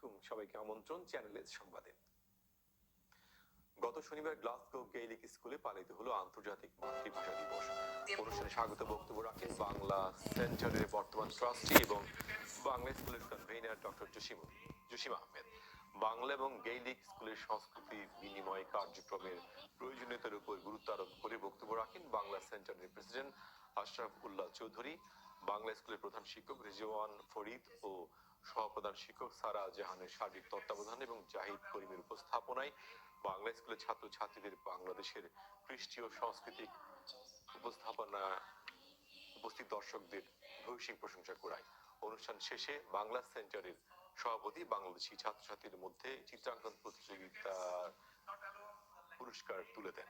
আলাইকুম, সবাইকে আমন্ত্রণ চ্যানেলের সংবাদে। গত শনিবার গ্লাসগো গেইলিক স্কুলে পালিত হলো আন্তর্জাতিক মাতৃভাষা দিবস। অনুষ্ঠানে স্বাগত বক্তব্য রাখেন বাংলা সেন্টারের বর্তমান ট্রাস্টি এবং বাংলা স্কুলের কনভেনার ডক্টর জসিমা আহমেদ। বাংলা এবং গেইলিক স্কুলের সংস্কৃতি বিনিময় কার্যক্রমের প্রয়োজনীয়তার উপর গুরুত্ব আরোপ করে বক্তব্য রাখেন বাংলা সেন্টারের প্রেসিডেন্ট আশরাফ উল্লাহ চৌধুরী, বাংলা স্কুলের প্রধান শিক্ষক রিজওয়ান ফরিদ ও সহপ্রধান শিক্ষক সারা জাহানের সার্বিক তত্ত্বাবধান এবং জাহিদ করিমের উপস্থাপনায় বাংলা স্কুলের ছাত্র ছাত্রীদের বাংলাদেশের কৃষ্টি ও সাংস্কৃতিক উপস্থাপনা উপস্থিত দর্শকদের ভূয়সী প্রশংসা কুড়ায়। অনুষ্ঠান শেষে বাংলা সেন্টারের সভাপতি বাংলাদেশি ছাত্রছাত্রীদের মধ্যে চিত্রাঙ্কন প্রতিযোগিতার পুরস্কার তুলে দেন।